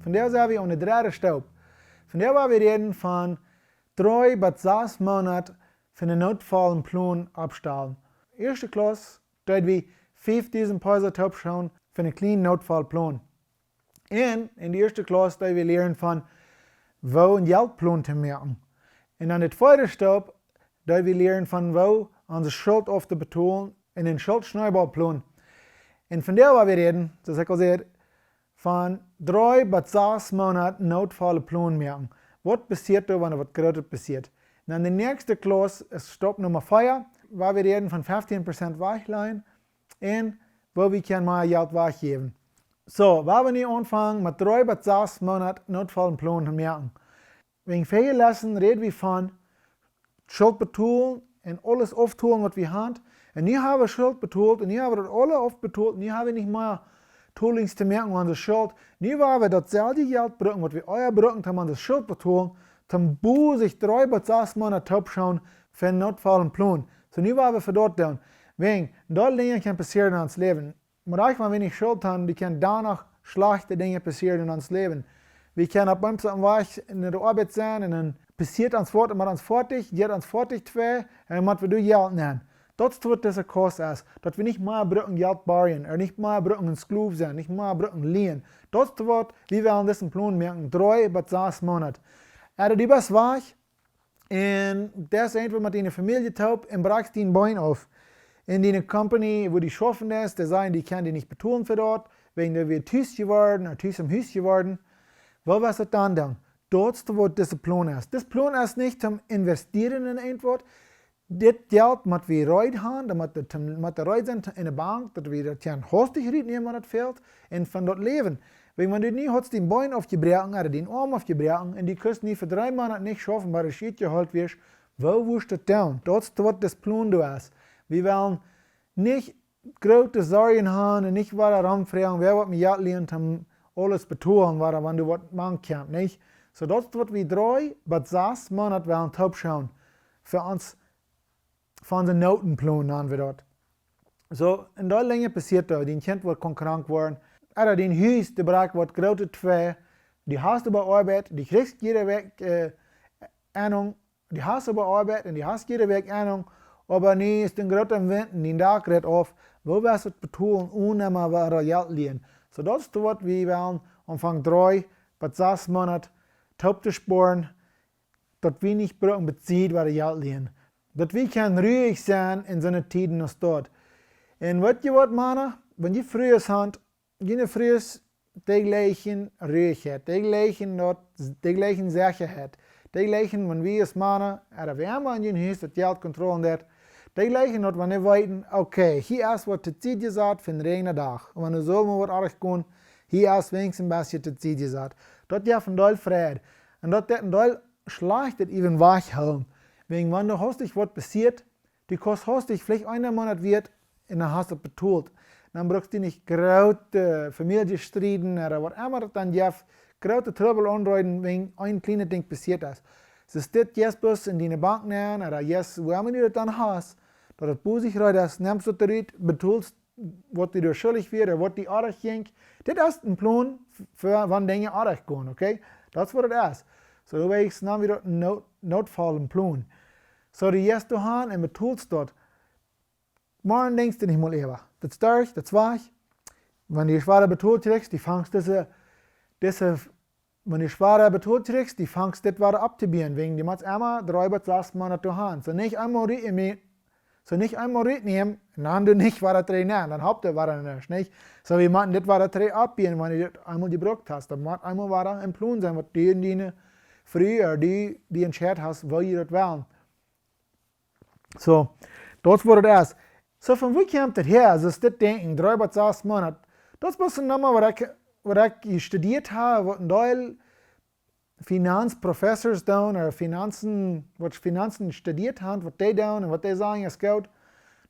Von der sind wir an der dritte Staub. Von der wir reden von 3 bis 6 Monaten für einen Notfallplan abstellen. Erste Klasse, dort wir 5000 Päuser schauen für einen kleinen Notfallplan. Und in der ersten Klasse, da wir lernen von, wo ein Jelt Plon zu machen. Und dann der zweite Staub, da wir lernen von, wo unsere Schuld auf zu betonen in den Schuldschneiballplan. Und von der wir reden, das ich gesagt, von 3 bis 6 Monaten Notfallplan machen. Was passiert da, wenn was Großes passiert? Und dann die nächste Klasse ist Stopp Nummer 4, wo wir reden von 15% Weichlein und wo wir können mal Geld weggeben. So, wenn wir nicht anfangen mit 3 bis 6 Monaten Notfallplan zu machen. Wegen vielen Lesson reden wir von Schuld betonen und alles auftun, was wir haben. Und nie haben wir Schuld betont und nie haben wir das alle aufbetont, nie haben wir nicht mehr Toolings zu merken an der Schuld. Nie haben wir dasselbe Geld brauchen, was wir euer brauchen, haben an der Schuld betont, zum Bu sich 3 bis 6 Monate top schauen für einen Notfallplan. So nie haben wir für dort tun. Wegen, dort Dinge kann passieren in uns Leben. Aber auch wenn wir nicht Schuld haben, die können danach schlechte Dinge passieren in uns Leben. Wir können ab einem Weg in der Arbeit sein und dann passiert uns fort und man uns fertig, geht uns fertig zwei und dann müssen wir Geld nehmen. Das ist, was dieser Kurs ist. Dass wir nicht mehr brauchen Geld borgen, oder nicht mehr brauchen ein Sklave sein, nicht mehr brauchen liehen. Das ist, was wir werden diesen Plan merken, 3 bis 6 Monate. Die best weg und das ist einfach mit deiner Familie taub und brauchst den Bein auf. In deiner Company, wo die schaffen ist, die sagen, die können die nicht betonen für dort, wegen der wir Tüß geworden, oder Tüß im Hüß geworden. Was ist dann dann? Das ist, was dieser Plan ist. Das Plan ist nicht zum Investieren in etwas. Das Geld, das wir rein haben, damit wir rein sind in der Bank, dass wir das hostig nehmen, wenn das fehlt, und von dort leben. Wenn du nie hast den Bein aufgebrochen oder den Arm aufgebrochen und die kannst nie für 3 Monate nicht schaffen, weil der Schied geholt wirst, wo wirst du das tun? Das ist, was das Plan ist. Wir wollen nicht große Sorgen haben und nicht weiter rumfragen, wer wird mir Geld lernt, um alles betonen, wenn du was machen kannst, nicht? So, das ist, was wir 3 bis 6 Monate wollen top schauen. Für uns, von unseren Notenplan haben wir dort. So, in der Länge passiert da, die Kind wird krank worden, oder den Hüß, der braucht was große zwei, die hast du bei Arbeit, die kriegst jeder Weg Ahnung, die hast du bei Arbeit und die hast jeder Weg Ahnung, aber nie ist den großen Wind und den Tag geht auf, wo wirst du das betonen, ohne mal weiter Geld liehen. So, das ist, was wir wollen, Anfang 3 bis 6 Monate top zu sparen, dass wir nicht brauchen, bezieht, weiter Geld liehen. Dass wir können ruhig sein in so einer Zeit als dort. Und was meine, wenn ihr früher habt, ihr früher die gleichen Ruhigkeit, die gleichen Sicherheit, die gleichen, wenn wir es machen, oder wir haben in den Haus das Geld kontrolliert, die gleichen, wenn wir weiten, okay, hier ist was die Zeit gesagt für den regnen Tag. Und wenn du so mal was arg gehen, hier ist wenigstens ein bisschen die Zeit gesagt. Das ist ja von doll Fräd. Und das ist ein doll schlecht, das even wachhalten. Wegen, wenn du hostig was passiert, die kostet hostig vielleicht einen Monat wird, und dann hast du es betont. Dann brauchst du nicht große Familienstriden oder was immer das dann gibt, große Trouble anreiten, wegen ein kleines Ding passiert ist. Es ist das jetzt bloß in deine Bank nehmen oder jetzt, wo immer du das dann hast, dass das Buch sich rein ist, nimmst du das rein, betulst, was dir schuldig wird oder was die Artig ging. Das ist ein Plan für, wann Dinge Artig gehen, okay? Das ist, was das ist. So, da ich dann wieder einen Notfallplan. So, die jetzt du haben und betulst dort. Morgen denkst du nicht mal lieber. Das ist durch, das war ich. Wenn du schwere betult kriegst, die fangst wenn du schwere betult kriegst, die fangst das weiter abzubieren, wegen die musst einmal 3 bis 6 Monate haben. So nicht einmal mitnehmen, und dann du nicht weiter trainieren, dann habt ihr weiter nicht. So wir machen das weiter abbieren, wenn du das einmal gebraucht hast. Dann muss einmal weiter im Plan sein, was die in deine früher, die entschieden hast, wo ihr das wollen. So, das war das. So, von wo kommt das her? Also, das Denken, 3 bis 6 Monate. Das ist nochmal, was ich studiert habe, was ein Teil Finanzprofessors tun, oder was Finanzen studiert haben, was die tun und was die sagen, ist gut.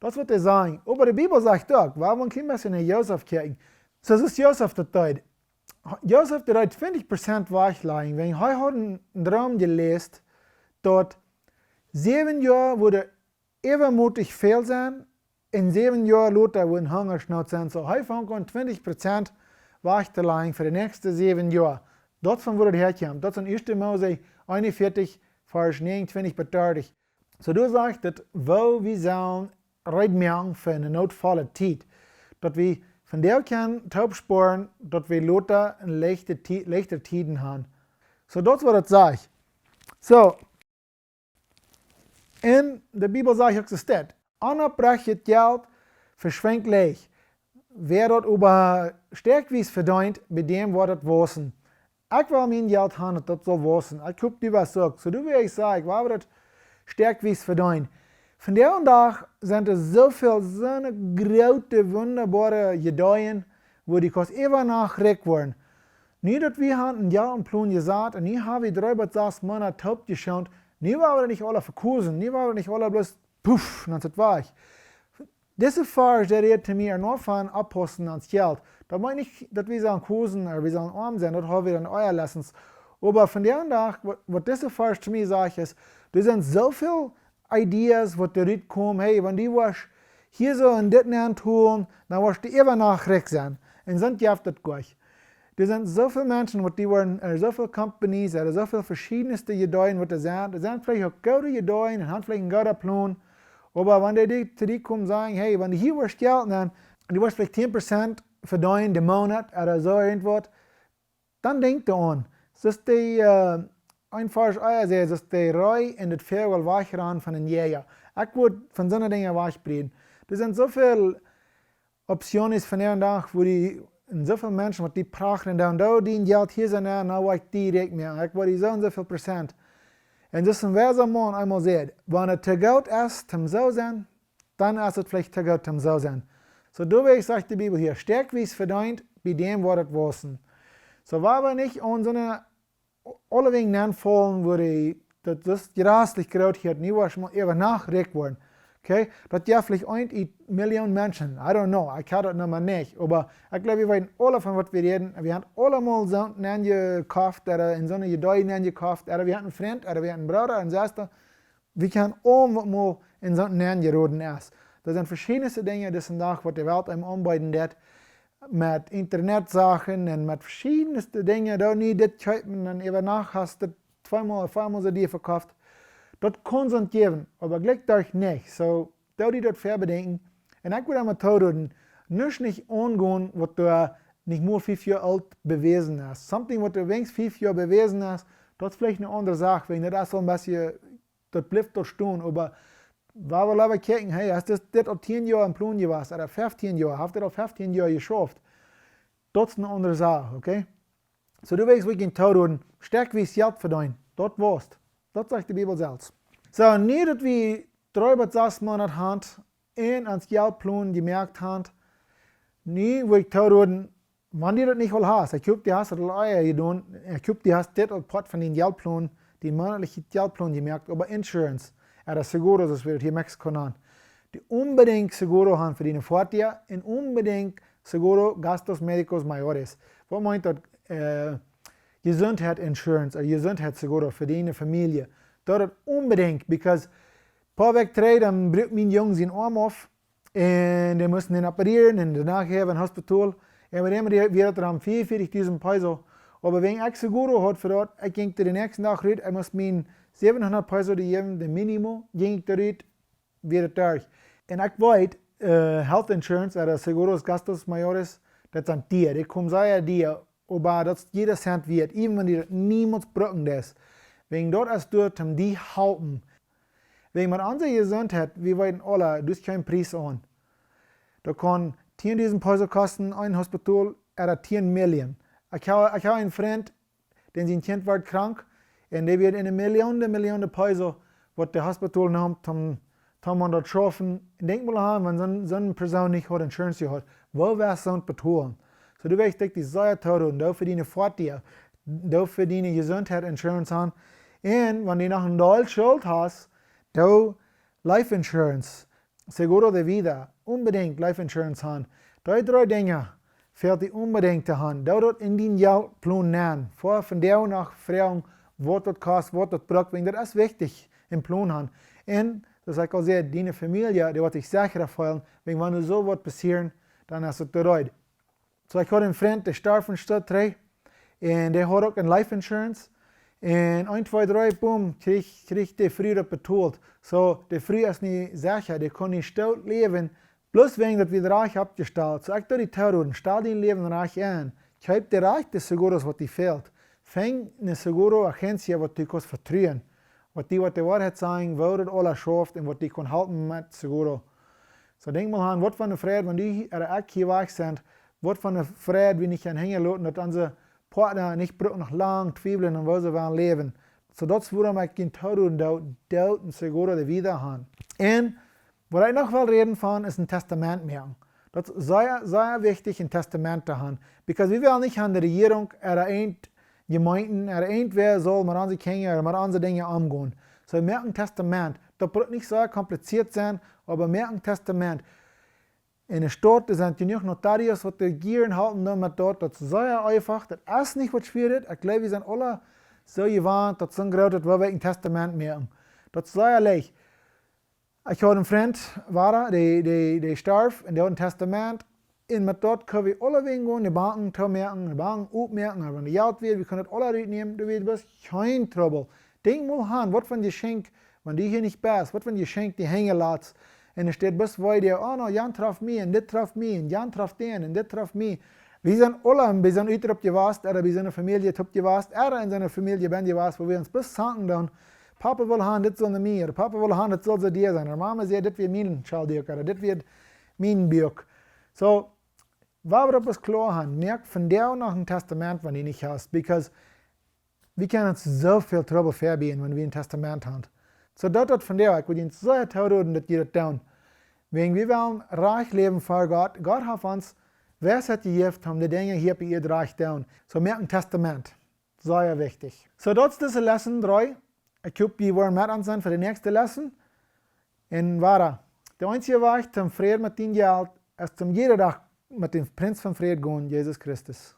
Das ist, was die sagen. Aber die Bibel sagt doch, warum ein klein bisschen in Josef kicken. So, das ist Josef der Zeit. Josef der hat 20% Weichlegen, wenn ich heute einen Traum gelesen, dort 7 Jahre wurde übermutig fehl sein, in 7 Jahren Luther wurde Hungersnot sein. So, heute fangen wir 20% Weichlegen für die nächsten 7 Jahre. Dort von wo das herkommt. Das ist 1. Mose 41, Vers 29 bis 30. So du sagst, dass wir sollen redmerken für eine notvolle Zeit. Dass wir von der können taub sparen, dass wir lauter eine leichte Tiden haben. So das was das sagt. So, in der Bibel sagt auch so steht, unerbrechtes Geld verschwindet leicht. Wer dort über Stärkwies verdient, bei dem wird es wissen. Ich will mein Geld haben, das soll wissen. Ich gucke dir was so. So du will ich sagen, ich will das Stärkwies verdient. Von der Tag sind es so eine große, wunderbare Gedeihen, wo die kost immer nachgeregt werden. Nie, dass wir haben ein Jelt Plon gesagt, und nie haben wir 3 Monate taub geschaut, nie waren wir nicht alle verkusen, nie waren wir nicht alle bloß puff, und dann ist weg. Diese Vers, der redet zu mir nur von Abposten ans Geld. Da meine ich, dass wir sollen kusen oder wir sollen arm sein, das haben wir dann euer Lessons. Aber von der Tag, was diese Vers zu mir sagt, ist, da sind so viele Ideen, was da kommen, hey, wenn die was hier so in das tun, dann wirst du immer nachrecht sein. Und sonst gibt das gleich. Da sind so viele Menschen, die waren, so viele Companies, so viele verschiedenste Gedeihen, was da sind vielleicht auch gute Gedeihen und haben vielleicht einen guten Plan. Aber wenn die zu dir kommen und sagen, hey, wenn du hier was Geld nimmst, und du wirst vielleicht 10% verdienen den Monat oder so irgendwas, dann denk daran. Das ist die, einfach, das ist die Reu in das Vögel wegrennen von den Jäger. Ich würde von so einer Dinge wegbringen. Da sind so viele Optionen von der Tag, wo die, so viele Menschen, die prachen, und da die Geld hier sind, dann ich direkt mehr. Ich würde so und so viel Prozent. Und das ist ein Vers Mann einmal sieht, wenn es zu gut ist, zum so sein, dann ist es vielleicht zu gut, zum so sein. So, du sagt die Bibel hier, stärk wie es verdient, bei dem wird es wissen. So, weil wir nicht an so eine, alle wegen fallen, wo das grässlich groß hier, nie was mal eben nachgeregt worden. Okay? Das ja vielleicht 1 Million Menschen, I don't know, ich kann das noch nicht, aber ich glaube, wir wissen alle von was wir reden. Wir haben alle mal so einen gekauft, oder in so eine Gedeihen gekauft, oder wir haben einen Freund, oder wir haben einen Bruder, einen Schwester. Wir können alle mal in so einen geroden ist. Das sind verschiedenste Dinge, das sind auch, was die Welt einem anbieten wird, mit Internetsachen und mit verschiedenste Dinge, da nie das kaufen, und eben nach hast du zweimal so die verkauft. Das kann es geben, aber gleich euch nicht. So, da die das verbedenken. Und ich würde einmal tun, nicht angehen, was du nicht nur 5 Jahre alt bewiesen hast. Something, was du wenigstens 5 Jahre bewiesen hast, das ist vielleicht eine andere Sache, wenn das so ein bisschen, das bleibt dort stehen, aber weil wir lieber gucken, hey, hast du das auf 10 Jahre im Plan gewesen, oder 15 Jahre, hast du das auf 15 Jahre geschafft? Das ist eine andere Sache, okay? So, du weißt, wie ich tun, stärk wie es Geld verdienen, das war's. Das sagt die Bibel selbst. So, nicht, dass wir 3 Monate haben und ans Jelt Plon gemerkt haben, nie, wo ich tun, wenn du das nicht all hast, ich hoffe, du hast das all getan, ich hoffe, du hast das Part von den Jelt Plon, den monatlichen Jelt Plon gemerkt, aber Insurance, oder Seguro, das wird hier in Mexiko nennen, die unbedingt Seguro haben für die Fortjahr und unbedingt Seguro Gastos Médicos Mayores. Was meint das? Gesundheitsinsurance oder Gesundheitsseguro für die Familie. Das ist unbedingt, because ein paar Wochen 3, dann bricht mein Junge seinen Arm auf und die müssen ihn operieren und danach haben ein Hospital. Und mit dem wird er 44.000 Peso. Aber wenn ich Seguro hat für das, ich ging den nächsten Tag rein, ich muss mir 700 Peso geben, das Minimum, ging ich da rein, wieder durch. Und ich weiß, Health Insurance oder Seguros Gastos Mayores, das sind die kommen sehr dir. Aber das jeder Cent wird, even wenn die das niemals brauchen das. Wegen dort als dort, um die halten. Wegen man unsere Gesundheit, wir wissen alle, du hast keinen Preis an. Da kann 10.000 Peso kosten, ein Hospital, oder 10 Millionen. Ich habe einen Freund, den sein Kind wird krank, und der wird in eine Million Peso, was der Hospital nimmt, um man dort schaffen. Denk mal an, wenn so eine Person nicht hat, Insurance hat, wo wäre es sonst bezahlen? So, du weißt, die sehr teuer und da verdienen Fortjahr, da verdienen Gesundheitsinsurance an. Und wenn du noch einen Teil Schuld hast, da Life Insurance, Seguro de Vida, unbedingt Life Insurance haben. Die 3 Dinge fällt die unbedingt an. Da dort in den Jelt Plon nennen. Vor von der nach fragen, was das kostet, was das braucht, weil das ist wichtig im Plan haben. Und das ist auch sehr, deine Familie, die wird sich sicher fühlen, wenn du so was passieren, dann hast du das bereit. So, ich hatte einen Freund, der starb von Stadt 3. En die hat ook een life insurance. En 1, 2, 3, boom, kreeg die Fräd op betaald. So, die Fräd is niet zeker, die kon niet stout leven, bloß wegen dat we de reich abgestalt. So, ik doe die teuren, stel die leven reich aan. Kijk de reich de seguros wat die fehlt. Fäng eine seguro-agentie, wat die kost vertrouwen. Wat die waarheid zeggen, wat het alles schafft en wat die kon helpen met seguro. So, denk mal aan, wat van de Fräd, wanneer die er ook hier weg zijn, wat van de Fräd, wie niet gaan hängen lassen, dat onze Partner nicht noch lang twijfelen en wo ze willen leven. So, dat is waarom ik geen teuren dood en seguro de wieder haben. En, wat ik nog wil reden van, is een testament maken. Dat is zeer wichtig, een testament te hebben. Because we willen niet aan de regering, Gemeinden, wer soll mit unseren Kindern, mit unseren Dingen umgehen. So, wir ein Testament. Das wird nicht so kompliziert sein, aber wir ein Testament. In der Stadt sind genug Notarius, die die Gieren halten damit dort. Das ist sehr einfach. Das ist nicht was schwierig. Ich glaube, wir sind alle so gewarnt, dass so groß ist, weil wir ein Testament machen. Das ist sehr leicht. Ich habe einen Freund, der starb, und der hat ein Testament. Und mit dort können wir alle wegen gehen, die Banken merken, die Banken aufmerken, aber wenn die Geld wird, wir können das alle reinnehmen, du wirst kein Trouble. Denk mal an, was von Geschenk, wenn die hier nicht bist, was von Geschenk die hängen lässt. Und es steht bis bei dir, oh no, Jan traf mich, und das traf mich, und Jan traf den, und das traf mich. Wir sind alle, wir sind heute gewasst, oder wir sind eine Familie gewasst, oder in seiner Familie bin gewasst, wo wir uns bis sagen dann, Papa will haben, das soll nicht mir, oder Papa will haben, das soll zu dir sein, oder Mama sagt, das wird mein Schaldürk, oder das wird mein Bürg. So, waar we op ons klaar gaan, merk van jou nog een testament wanneer je niet hast, because we kunnen ons zoveel trouble verbieden wanneer we een testament hebben. So dat van jou, ik wil je zo toedoen dat je dat doen. Wegen we willen reich leven voor God. God heeft ons wijsheid gegeven om de dingen hier bij je reich te doen. So merk een testament. Sehr wichtig. So dat is deze lesson 3. Ik hoop je weer met ons zijn voor de nächste lesson. En waar, de einzige weg zum Fräd met 10 Geld ist zum jeder Tag mit dem Prinz von Fräd gehen, Jesus Christus.